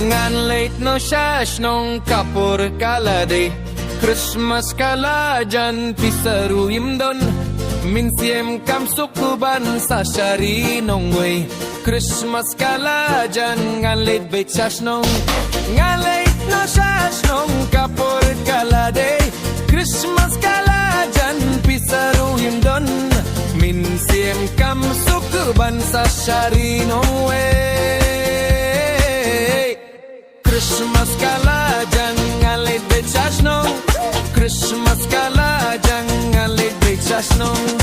Ngan leit no shnong kapur kala day Christmas kala jan pisaru imdon min siem kam sukuban sa shari nong way Christmas kala jan ngan leit bait shnong ngan leit no shnong kapur kala day Christmas kala jan pisaru imdon min siem kam sukuban sa shari nong way Christmas kala jangan leit bait shnong Christmas kala jangan leit bait shnong